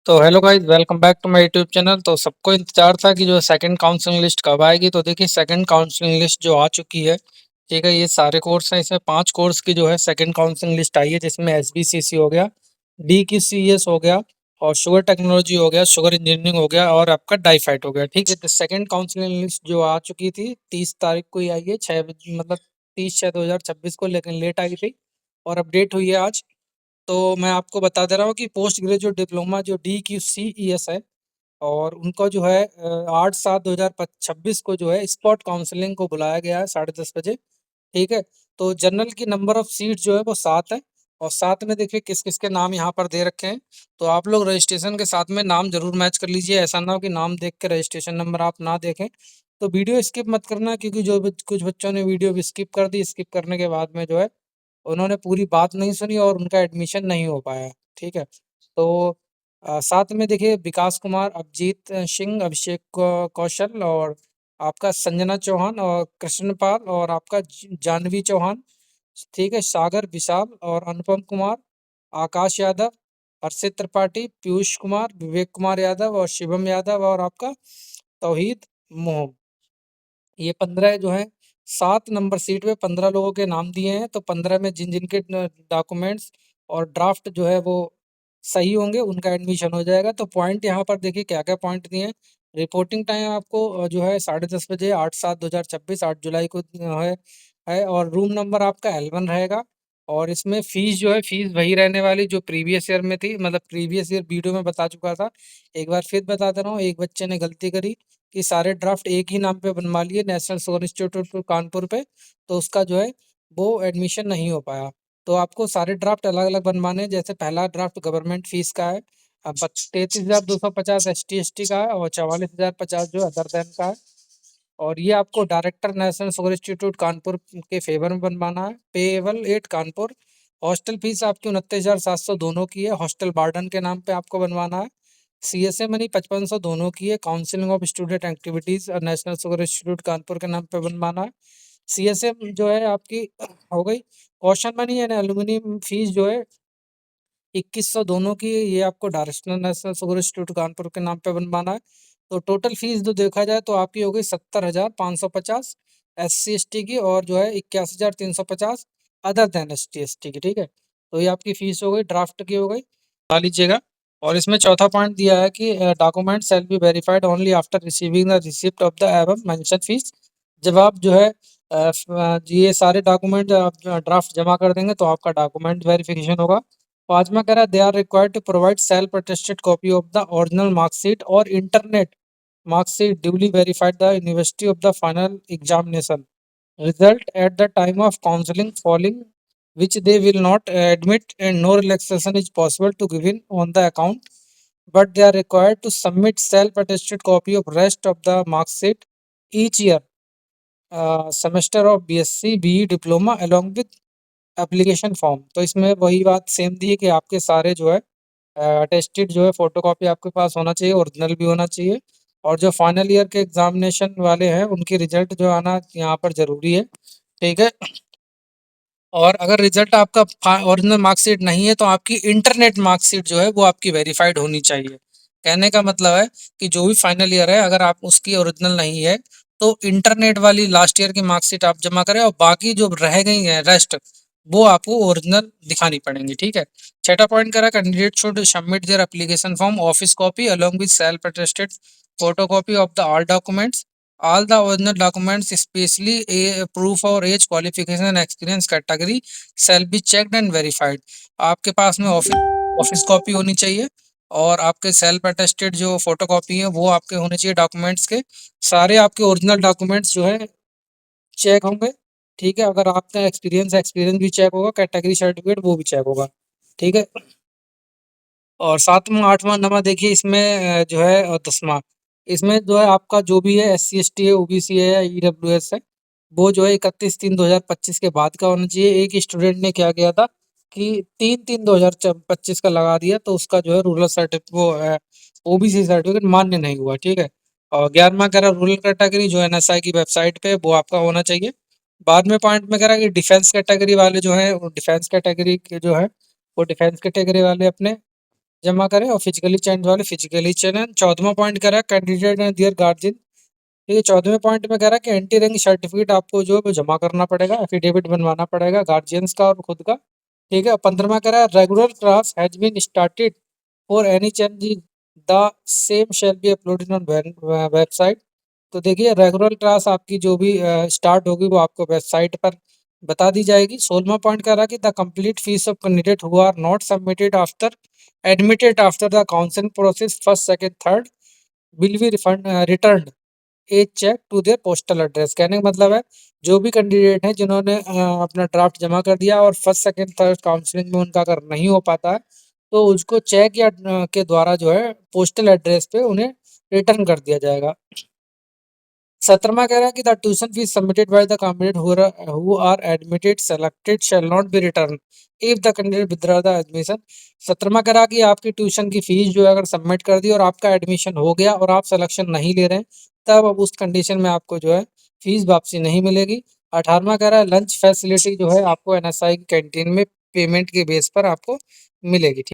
तो hello guys, welcome back to my YouTube channel. तो सबको इंतजार था कि जो सेकंड काउंसलिंग लिस्ट कब आएगी। तो देखिए, सेकंड काउंसलिंग लिस्ट जो आ चुकी है, ठीक है। ये सारे कोर्स हैं, इसमें 5 कोर्स की जो है सेकंड काउंसलिंग लिस्ट आई है, जिसमें एसबीसीसी हो गया, डीक्यूसीएस हो गया, और शुगर टेक्नोलॉजी हो गया, शुगर इंजीनियरिंग हो गया, और आपका डाइफाइट हो गया, ठीक है। तो सेकंड काउंसलिंग लिस्ट जो आ चुकी थी 30 तारीख को ही आई है, 6 मतलब 30/6/2026 को, लेकिन लेट आई थी और अपडेट हुई है आज। तो मैं आपको बता दे रहा हूँ कि पोस्ट ग्रेजुएट डिप्लोमा जो DQCES है, और उनका जो है 8/7/2026 को जो है स्पॉट काउंसलिंग को बुलाया गया है 10:30 बजे, ठीक है। तो जनरल की नंबर ऑफ सीट जो है वो 7 है, और साथ में देखिए किस किस के नाम यहाँ पर दे रखे हैं। तो आप लोग रजिस्ट्रेशन के साथ में नाम जरूर मैच कर लीजिए, ऐसा ना हो कि नाम देख के रजिस्ट्रेशन नंबर आप ना देखें। तो वीडियो स्किप मत करना, क्योंकि कुछ बच्चों ने वीडियो भी स्किप कर दी, स्किप करने के बाद में जो है उन्होंने पूरी बात नहीं सुनी और उनका एडमिशन नहीं हो पाया, ठीक है। तो साथ में देखिए विकास कुमार, अभिजीत सिंह, अभिषेक कौशल, और आपका संजना चौहान, और कृष्णपाल, और आपका जानवी चौहान, ठीक है, सागर विशाल, और अनुपम कुमार, आकाश यादव, हर्षित त्रिपाठी, पीयूष कुमार, विवेक कुमार यादव, और शिवम यादव, और आपका तौहीद मोहम्मद। ये 15 जो है, 7 नंबर सीट पे 15 लोगों के नाम दिए हैं। तो 15 में जिन जिनके डॉक्यूमेंट्स और ड्राफ्ट जो है वो सही होंगे, उनका एडमिशन हो जाएगा। तो पॉइंट यहाँ पर देखिए क्या क्या पॉइंट दिए हैं। रिपोर्टिंग टाइम आपको जो है 10:30 बजे, 8/7/2026, 8 जुलाई को है, और रूम नंबर आपका L1 रहेगा। और इसमें फीस जो है, फीस वही रहने वाली जो प्रीवियस ईयर में थी, मतलब प्रीवियस ईयर वीडियो में बता चुका था। एक बार फिर बता दे रहा हूँ, एक बच्चे ने गलती करी कि सारे ड्राफ्ट एक ही नाम पे बनवा लिए, नेशनल शुगर इंस्टीट्यूट कानपुर पे, तो उसका जो है वो एडमिशन नहीं हो पाया। तो आपको सारे ड्राफ्ट अलग अलग बनवाने हैं। जैसे पहला ड्राफ्ट गवर्नमेंट फीस का है, अब 33,250 ST/ST का है, और 44,050 जो अदर देन का है। और ये आपको director national sugar institute Kanpur के फेवर में बनवाना है। Payable eight Kanpur. Hostel fees आपकी 29,700 दोनों की है, हॉस्टल वार्डन के नाम पे आपको बनवाना है। CSA मनी 5500 दोनों की है, काउंसिलिंग ऑफ स्टूडेंट एक्टिविटीज और नेशनल शुगर इंस्टीट्यूट कानपुर के नाम पे बनवाना है। CSA जो है आपकी हो गई। कौशन मनी एंड एल्यूमिनियम फीस जो है 2100 दोनों की, ये आपको directional national sugar institute Kanpur के नाम पे बनवाना है। तो टोटल फीस जो देखा जाए तो आपकी हो गई 70,550 SC/ST की, और जो है 81,350 अदर देन ST/ST की, ठीक है। तो ये आपकी फीस हो गई, ड्राफ्ट की हो गई, बता लीजिएगा। और इसमें चौथा पॉइंट दिया है कि document shall be verified only after receiving the receipt of the above mention fees. जब आप जो है ये सारे डॉक्यूमेंट आप ड्राफ्ट जमा कर देंगे तो आपका डॉक्यूमेंट वेरिफिकेशन होगा। पांचवा कह रहा है they are required to provide self attested copy of the original marksheet और internet marksheet duly verified the university of the final examination result at the time of counseling following which they will not admit, and no relaxation is possible to given on the account, but they are required to submit self attested copy of rest of the mark sheet each year semester of BSc BE diploma along with application form. तो इसमें वही बात same दी है कि आपके सारे जो है अटेस्टेड जो है फोटोकॉपी आपके पास होना चाहिए, ओरिजिनल भी होना चाहिए। और जो फाइनल ईयर के एग्जामिनेशन वाले हैं उनकी रिजल्ट जो आना यहाँ पर जरूरी है, ठीक है। और अगर रिजल्ट आपका ओरिजिनल मार्कशीट नहीं है तो आपकी इंटरनेट मार्कशीट जो है वो आपकी वेरीफाइड होनी चाहिए। कहने का मतलब है कि जो भी फाइनल ईयर है, अगर आप उसकी ओरिजिनल नहीं है तो इंटरनेट वाली लास्ट ईयर की मार्कशीट आप जमा करें, और बाकी जो रह गई है रेस्ट वो आपको ओरिजिनल दिखानी पड़ेंगी, ठीक है। छठा पॉइंट करा candidate should submit their application form office copy along with self attested photocopy of the all documents, all the original documents especially a proof or age qualification and experience category shall be checked and verified। आपके पास में office copy होनी चाहिए, और आपके self attested जो photo copy है वो आपके होने चाहिए डॉक्यूमेंट्स के। सारे आपके ओरिजिनल डॉक्यूमेंट्स जो है चेक होंगे, ठीक है। अगर आपका एक्सपीरियंस एक्सपीरियंस भी चेक होगा, कैटेगरी सर्टिफिकेट वो भी चेक होगा, ठीक है। और सातवां आठवां नंबर देखिए इसमें जो है, और 10वां इसमें जो है आपका जो भी है SC/ST है, OBC है या EWS है, वो जो है 31/3/2025 के बाद का होना चाहिए। एक स्टूडेंट ने क्या किया था कि 3/3/2025 का लगा दिया, तो उसका जो है रूरल सर्टिफिकेट वो OBC सर्टिफिकेट मान्य नहीं हुआ, ठीक है। और 11वां कह रहा रूरल कैटेगरी जो NSI की वेबसाइट पे वो आपका होना चाहिए। बाद में पॉइंट में कह रहा है कि डिफेंस कैटेगरी वाले जो है, वो डिफेंस कैटेगरी के जो है वो डिफेंस कैटेगरी वाले अपने जमा करें और फिजिकली चेंज वाले फिजिकली चेंज। 14वां पॉइंट कह रहा है कैंडिडेट एंड देयर गार्जियन। ठीक है, 14वें पॉइंट में कह रहा है कि एंटी रैंक सर्टिफिकेट आपको जो है वो जमा करना पड़ेगा, एफिडेविट बनवाना पड़ेगा गार्जियंस का और खुद का। ठीक है, 15वां कह रहा है regular class has been started for any change the same shall be uploaded on website. तो देखिए रेगुलर क्लास आपकी जो भी स्टार्ट होगी वो आपको वेबसाइट पर बता दी जाएगी। 16वां पॉइंट कह रहा है कि the complete fees of candidate who are not submitted after admitted after the counselling process first second third will be refund return a cheque to their postal address. कहने का मतलब है जो भी कैंडिडेट हैं जिन्होंने अपना ड्राफ्ट जमा कर दिया और फर्स्ट सेकंड थर्ड काउंसलिंग में उनका अगर नहीं हो पाता है तो उसको चेक या के द्वारा जो है पोस्टल एड्रेस पे उन्हें रिटर्न कर दिया जाएगा। 17वां कह रहा है कि the tuition fees submitted by the candidate who are admitted selected shall not be return if the candidate withdraw the admission. 17वां कह रहा कि आपकी ट्यूशन की फीस जो है अगर सबमिट कर दी और आपका एडमिशन हो गया और आप सिलेक्शन नहीं ले रहे हैं तब अब उस कंडीशन में आपको जो है फीस वापसी नहीं मिलेगी। 18वां कह रहा है लंच फैसिलिटी जो है आपको एनएसआई की कैंटीन में पेमेंट के बेस पर आपको मिलेगी। ठीक।